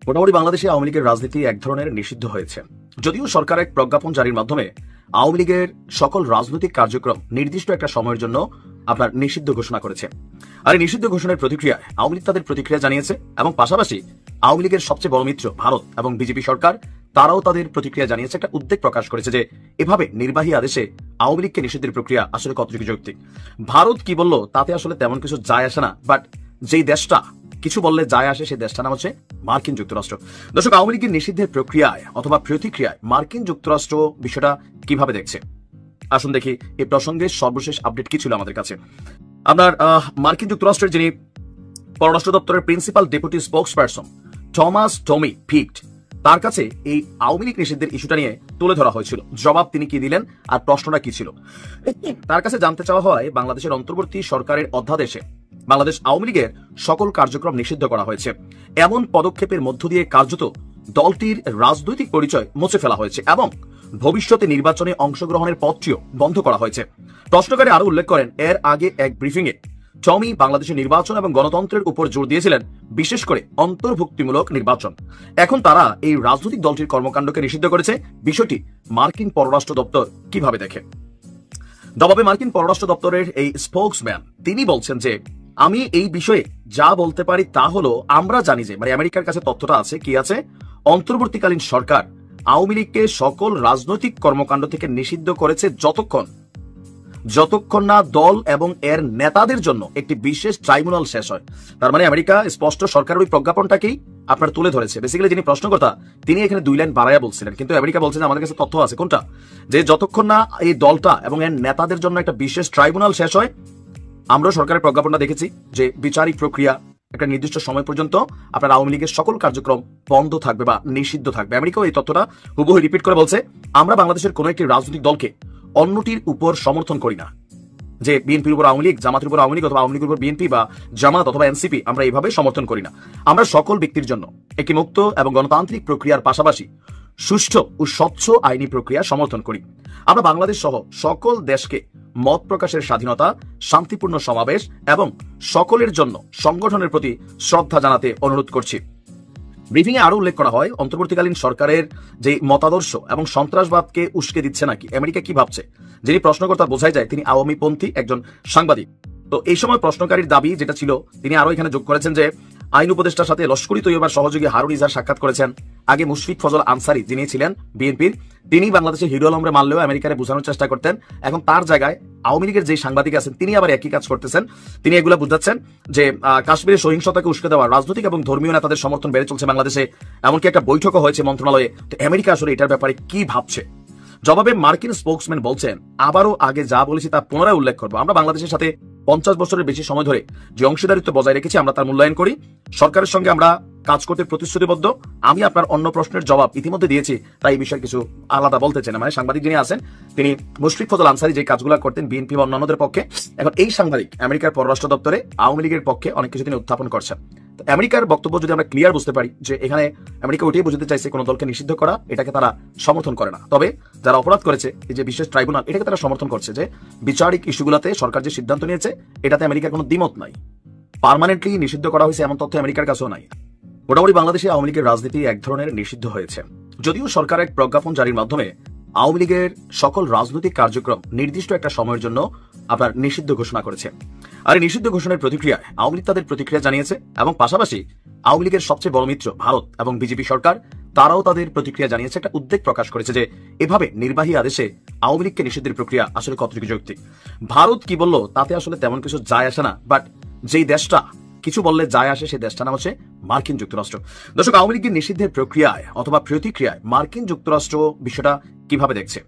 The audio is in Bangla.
মোটামুটি বাংলাদেশে আওয়ামী লীগের রাজনীতি এক ধরনের নিষিদ্ধ হয়েছে। যদিও সরকার এক প্রজ্ঞাপন জারির মাধ্যমে আওয়ামী লীগের সকল রাজনৈতিক কার্যক্রম নির্দিষ্ট একটা সময়ের জন্য আপনার নিষিদ্ধ ঘোষণা করেছে। আর এই নিষিদ্ধ ঘোষণার প্রতিক্রিয়ায় আওয়ামী লীগ তাদের প্রতিক্রিয়া জানিয়েছে এবং পাশাপাশি আওয়ামী লীগের সবচেয়ে বড় মিত্র ভারত এবং বিজেপি সরকার তারাও তাদের প্রতিক্রিয়া জানিয়েছে, একটা উদ্বেগ প্রকাশ করেছে যে এভাবে নির্বাহী আদেশে আওয়ামী লীগকে নিষিদ্ধের প্রক্রিয়া আসলে কতটুকু যৌক্তিক। ভারত কি বলল তাতে আসলে তেমন কিছু যায় আসে না, বাট যেই দেশটা কিছু বললে যায় আসে সেই দেশটার নাম হচ্ছে মার্কিন যুক্তরাষ্ট্র। দর্শক, আওয়ামী লীগের নিষিদ্ধের প্রক্রিয়ায় অথবা প্রতিক্রিয়ায় মার্কিন যুক্তরাষ্ট্র বিষয়টা কিভাবে দেখছে আসুন দেখি এই প্রসঙ্গে সর্বশেষ আপডেট কি ছিল আমাদের কাছে। আপনার মার্কিন যুক্তরাষ্ট্রের যিনি পররাষ্ট্র দপ্তরের প্রিন্সিপাল ডেপুটি স্পোকসপারসন টমাস টমি ফিক্ট, তার কাছে এই আওয়ামী লীগ নিষিদ্ধের ইস্যুটা নিয়ে তুলে ধরা হয়েছিল। জবাব তিনি কি দিলেন আর প্রশ্নটা কি ছিল তার কাছে জানতে চাওয়া হয়, বাংলাদেশের অন্তর্বর্তী সরকারের অধ্যাদেশে বাংলাদেশ আওয়ামী লীগের সকল কার্যক্রম নিষিদ্ধ করা হয়েছে। এমন পদক্ষেপের মধ্য দিয়ে কার্যত দলটির রাজনৈতিক পরিচয় মুছে ফেলা হয়েছে এবং ভবিষ্যতে নির্বাচনে অংশগ্রহণের পথটিও বন্ধ করা হয়েছে। প্রশ্নকারী আরো উল্লেখ করেন, এর আগে এক ব্রিফিং এ টমি বাংলাদেশের নির্বাচন এবং গণতন্ত্রের উপর জোর দিয়েছিলেন, বিশেষ করে অন্তর্ভুক্তিমূলক নির্বাচন। এখন তারা এই রাজনৈতিক দলটির কর্মকাণ্ডকে নিষিদ্ধ করেছে। বিষয়টি মার্কিন পররাষ্ট্র দপ্তর কিভাবে দেখে? জবাবে মার্কিন পররাষ্ট্র দপ্তরের এই স্পোকসম্যান তিনি বলছেন যে, আমি এই বিষয়ে যা বলতে পারি তা হলো, আমরা জানি যে আমেরিকার কাছে তথ্যটা আছে, কি আছে, অন্তর্বর্তীকালীন সরকার আওয়ামী লীগকে সকল রাজনৈতিক কর্মকাণ্ড থেকে নিষিদ্ধ করেছে যতক্ষণ না দল এবং এর নেতাদের জন্য একটি বিশেষ ট্রাইব্যুনাল শেষ হয়। তার মানে আমেরিকা স্পষ্ট সরকারের ওই প্রজ্ঞাপনটাকেই আপনার তুলে ধরেছে। বেসিক্যালি যিনি প্রশ্নকর্তা তিনি এখানে 2 লাইন বাড়াইয়া বলছিলেন, কিন্তু আমেরিকা বলছে যে আমাদের কাছে তথ্য আছে। কোনটা? যে যতক্ষণ না এই দলটা এবং এর নেতাদের জন্য একটা বিশেষ ট্রাইব্যুনাল শেষ হয়, আমরা সরকারের প্রজ্ঞাপনটা দেখেছি যে বিচারিক প্রক্রিয়া একটা নির্দিষ্ট সময় পর্যন্ত আপনার আওয়ামী লীগের সকল কার্যক্রম বন্ধ থাকবে বা নিষিদ্ধ থাকবে। আমেরিকাও এই তথ্যটা হুবহু রিপিট করে বলছে, আমরা বাংলাদেশের কোন একটি রাজনৈতিক দলকে অন্যটির উপর সমর্থন করি না, যে বিএনপির উপর আওয়ামী লীগ, জামাতের উপর আওয়ামী লীগ অথবা আওয়ামী লীগের উপর বিএনপি বা জামাত অথবা এনসিপি, আমরা এইভাবে সমর্থন করি না। আমরা সকল ব্যক্তির জন্য একটি মুক্ত এবং গণতান্ত্রিক প্রক্রিয়ার পাশাপাশি সুষ্ঠু ও স্বচ্ছ আইনি প্রক্রিয়া সমর্থন করি। আমরা বাংলাদেশ সহ সকল দেশকে মত প্রকাশের স্বাধীনতা, শান্তিপূর্ণ সমাবেশ এবং সকলের জন্য সংগঠনের প্রতি শ্রদ্ধা জানাতে অনুরোধ করছি। ব্রিফিং এ আরো উল্লেখ করা হয়, অন্তর্বর্তীকালীন সরকারের যে মতাদর্শ এবং সন্ত্রাসবাদকে উস্কে দিচ্ছে নাকি, আমেরিকা কি ভাবছে। যিনি প্রশ্নকর্তা বোঝাই যায় তিনি আওয়ামীপন্থী একজন সাংবাদিক। তো এই সময় প্রশ্নকারীর দাবি যেটা ছিল, তিনি আরো এখানে যোগ করেছেন যে আইন উপদেষ্টার সাথে লস্করি তৈয়বার সহযোগী হারুন ইজার সাক্ষাৎ করেছেন। আগে মুশফিক ফজল আনসারি যিনি ছিলেন বিএনপির, তিনি বাংলাদেশের হিরো আলমরে মারলেও আমেরিকারে বোঝানোর চেষ্টা করতেন। এখন তার জায়গায় আওয়ামী লীগের যে সাংবাদিক আছেন তিনি আবার একই কাজ করতেছেন। তিনি এগুলা বুঝাচ্ছেন যে কাশ্মীরের সহিংসতাকে উস্কে দেওয়া রাজনৈতিক এবং ধর্মীয় নেতাদের সমর্থন বেড়ে চলছে বাংলাদেশে। এমনকি একটা বৈঠকও হয়েছে মন্ত্রণালয়ে। তো আমেরিকা আসলে এটার ব্যাপারে কি ভাবছে? জবাবে মার্কিন স্পোকসম্যান বলছেন, আবারও আগে যা বলেছি তা পুনরায় উল্লেখ করবো, আমরা বাংলাদেশের সাথে 50 বছরের বেশি সময় ধরে যে অংশীদারিত্ব বজায় রেখেছি আমরা তার মূল্যায়ন করি। সরকারের সঙ্গে আমরা কাজ করতে প্রতিশ্রুতিবদ্ধ। আমি আপনার অন্য প্রশ্নের জবাব ইতিমধ্যে দিয়েছি, তাই এই বিষয়ে কিছু আলাদা বলতে চাই না। মানে সাংবাদিক যিনি আছেন তিনি মুশফিক ফজল আনসারি যে কাজগুলো করতেন বিএনপি বা অন্যান্যদের পক্ষে, এখন এই সাংবাদিক আমেরিকার পররাষ্ট্র দপ্তরে আওয়ামী লীগের পক্ষে অনেক কিছু তিনি উত্থাপন করছেন। তো আমেরিকার বক্তব্য যদি আমরা ক্লিয়ার বুঝতে পারি যে এখানে আমেরিকা ওইটাই বুঝতে চাইছে কোন দলকে নিষিদ্ধ করা এটাকে তারা সমর্থন করে না, তবে যারা অপরাধ করেছে এই যে বিশেষ ট্রাইব্যুনাল এটাকে তারা সমর্থন করছে। যে বিচারিক ইস্যুগুলোতে সরকার যে সিদ্ধান্ত নিয়েছে এটাতে আমেরিকার কোনো দ্বিমত নাই। পার্মানেন্টলি নিষিদ্ধ করা হয়েছে এমন তথ্য আমেরিকার কাছেও নাই। মোটামুটি বাংলাদেশে আওয়ামী লীগের রাজনীতি এক ধরনের নিষিদ্ধ হয়েছে। যদিও সরকার এক প্রজ্ঞাপন জারির মাধ্যমে আওয়ামী লীগের সকল রাজনৈতিক কার্যক্রম নির্দিষ্ট একটা সময়ের জন্য আপনার নিষিদ্ধ ঘোষণা করেছে। আর এই নিষিদ্ধ ঘোষণার প্রতিক্রিয়ায় আওয়ামী লীগ তাদের প্রতিক্রিয়া জানিয়েছে এবং পাশাপাশি আওয়ামী লীগের সবচেয়ে বড় মিত্র ভারত এবং বিজেপি সরকার তারাও তাদের প্রতিক্রিয়া জানিয়েছে, একটা উদ্বেগ প্রকাশ করেছে যে এভাবে নির্বাহী আদেশে আওয়ামী লীগকে নিষিদ্ধের প্রক্রিয়া আসলে কতটুকু যৌক্তিক। ভারত কি বলল তাতে আসলে তেমন কিছু যায় আসে না, বাট যেই দেশটা কিছু বললে যায় আসে সেই দেশটার নাম হচ্ছে মার্কিন যুক্তরাষ্ট্র। দর্শক, আওয়ামী লীগের নিষিদ্ধের প্রক্রিয়ায় অথবা প্রতিক্রিয়ায় মার্কিন যুক্তরাষ্ট্র বিষয়টা কিভাবে দেখছে